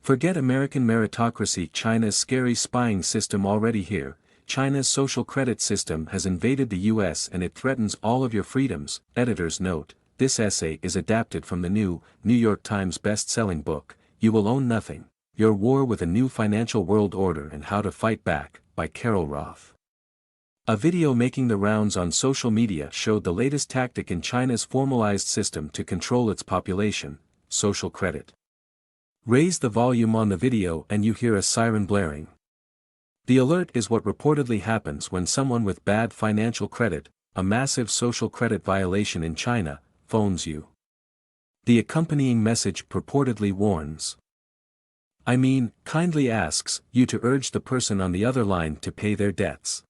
Forget American meritocracy. China's scary spying system already here. China's social credit system has invaded the US and it threatens all of your freedoms. Editor's note, this essay is adapted from the new, New York Times best-selling book, You Will Own Nothing, Your War with a New Financial World Order and How to Fight Back, by Carol Roth. A video making the rounds on social media showed the latest tactic in China's formalized system to control its population, social credit. Raise the volume on the video and you hear a siren blaring. The alert is what reportedly happens when someone with bad financial credit, a massive social credit violation in China, phones you. The accompanying message purportedly warns. Kindly asks you to urge the person on the other line to pay their debts.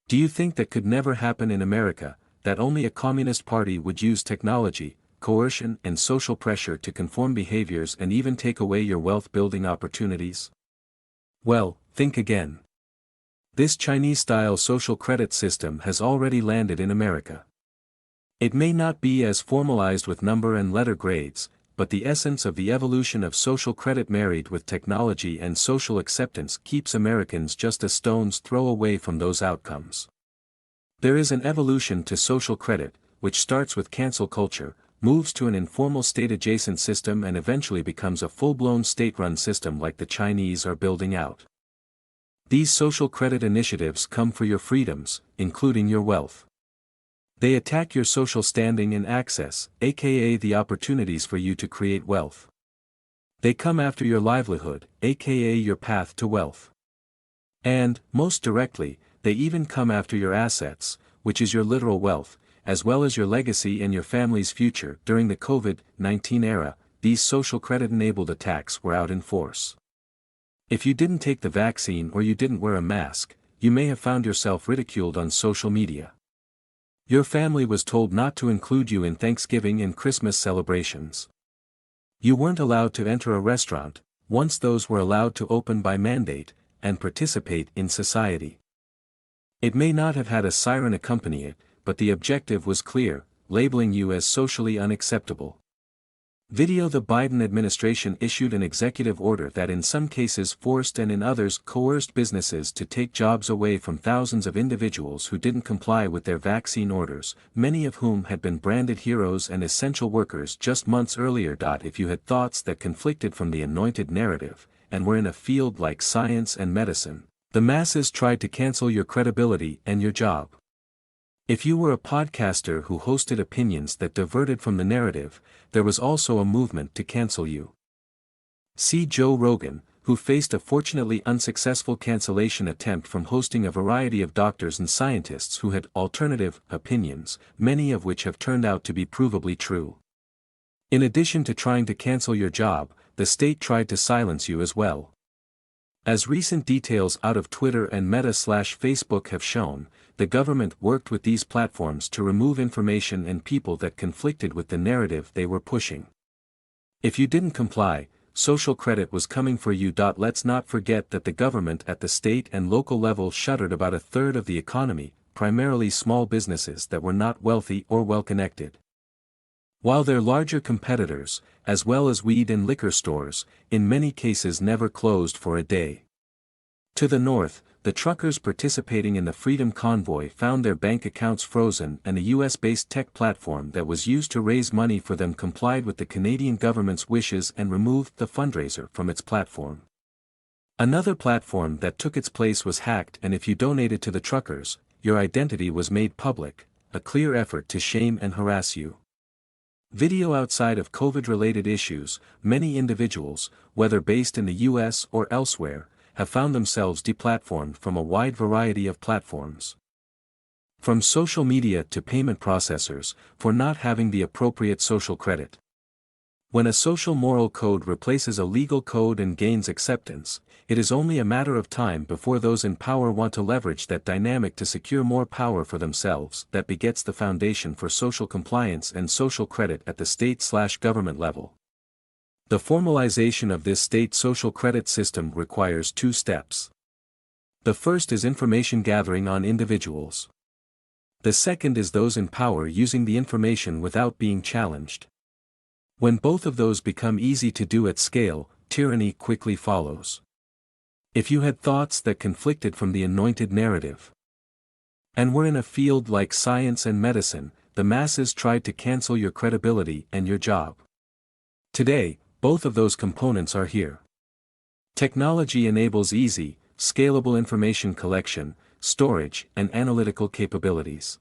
Do you think that could never happen in America, that only a communist party would use technology, coercion and social pressure to conform behaviors and even take away your wealth-building opportunities? Well, think again. This Chinese-style social credit system has already landed in America. It may not be as formalized with number and letter grades, but the essence of the evolution of social credit married with technology and social acceptance keeps Americans just a stone's throw away from those outcomes. There is an evolution to social credit, which starts with cancel culture, moves to an informal state-adjacent system and eventually becomes a full-blown state-run system like the Chinese are building out. These social credit initiatives come for your freedoms, including your wealth. They attack your social standing and access, aka the opportunities for you to create wealth. They come after your livelihood, aka your path to wealth. And, most directly, they even come after your assets, which is your literal wealth, as well as your legacy and your family's future. During the COVID-19 era, these social credit-enabled attacks were out in force. If you didn't take the vaccine or you didn't wear a mask, you may have found yourself ridiculed on social media. Your family was told not to include you in Thanksgiving and Christmas celebrations. You weren't allowed to enter a restaurant, once those were allowed to open by mandate, and participate in society. It may not have had a siren accompany it, but the objective was clear, labeling you as socially unacceptable. Video: the Biden administration issued an executive order that in some cases forced and in others coerced businesses to take jobs away from thousands of individuals who didn't comply with their vaccine orders, many of whom had been branded heroes and essential workers just months earlier. If you had thoughts that conflicted from the anointed narrative, and were in a field like science and medicine, the masses tried to cancel your credibility and your job. If you were a podcaster who hosted opinions that diverted from the narrative, there was also a movement to cancel you. See Joe Rogan, who faced a fortunately unsuccessful cancellation attempt from hosting a variety of doctors and scientists who had alternative opinions, many of which have turned out to be provably true. In addition to trying to cancel your job, the state tried to silence you as well. As recent details out of Twitter and Meta/Facebook have shown, the government worked with these platforms to remove information and people that conflicted with the narrative they were pushing. If you didn't comply, social credit was coming for you. Let's not forget that the government at the state and local level shuttered about a third of the economy, primarily small businesses that were not wealthy or well-connected. While their larger competitors, as well as weed and liquor stores, in many cases never closed for a day. To the north, the truckers participating in the Freedom Convoy found their bank accounts frozen and a US-based tech platform that was used to raise money for them complied with the Canadian government's wishes and removed the fundraiser from its platform. Another platform that took its place was hacked, and if you donated to the truckers, your identity was made public, a clear effort to shame and harass you. Video: outside of COVID-related issues, many individuals, whether based in the US or elsewhere, have found themselves deplatformed from a wide variety of platforms. From social media to payment processors, for not having the appropriate social credit. When a social moral code replaces a legal code and gains acceptance, it is only a matter of time before those in power want to leverage that dynamic to secure more power for themselves. That begets the foundation for social compliance and social credit at the state/government level. The formalization of this state social credit system requires two steps. The first is information gathering on individuals. The second is those in power using the information without being challenged. When both of those become easy to do at scale, tyranny quickly follows. If you had thoughts that conflicted from the anointed narrative, and were in a field like science and medicine, the masses tried to cancel your credibility and your job. Today, both of those components are here. Technology enables easy, scalable information collection, storage, and analytical capabilities.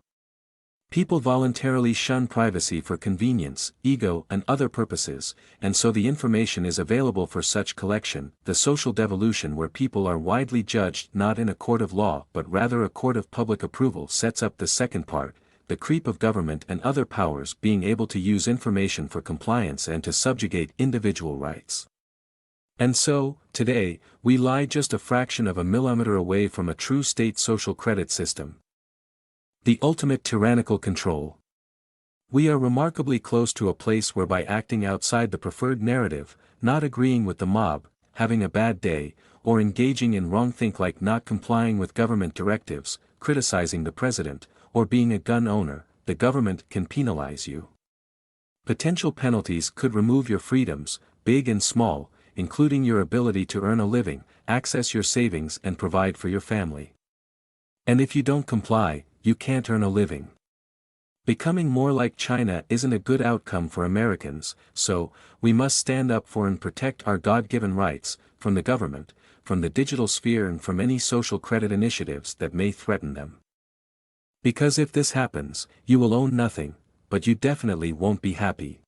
People voluntarily shun privacy for convenience, ego, and other purposes, and so the information is available for such collection. The social devolution where people are widely judged not in a court of law but rather a court of public approval sets up the second part, the creep of government and other powers being able to use information for compliance and to subjugate individual rights. And so, today, we lie just a fraction of a millimeter away from a true state social credit system. The ultimate tyrannical control. We are remarkably close to a place where by acting outside the preferred narrative, not agreeing with the mob, having a bad day, or engaging in wrongthink like not complying with government directives, criticizing the president, or being a gun owner, the government can penalize you. Potential penalties could remove your freedoms, big and small, including your ability to earn a living, access your savings and provide for your family. And if you don't comply, you can't earn a living. Becoming more like China isn't a good outcome for Americans, so, we must stand up for and protect our God-given rights, from the government, from the digital sphere and from any social credit initiatives that may threaten them. Because if this happens, you will own nothing, but you definitely won't be happy.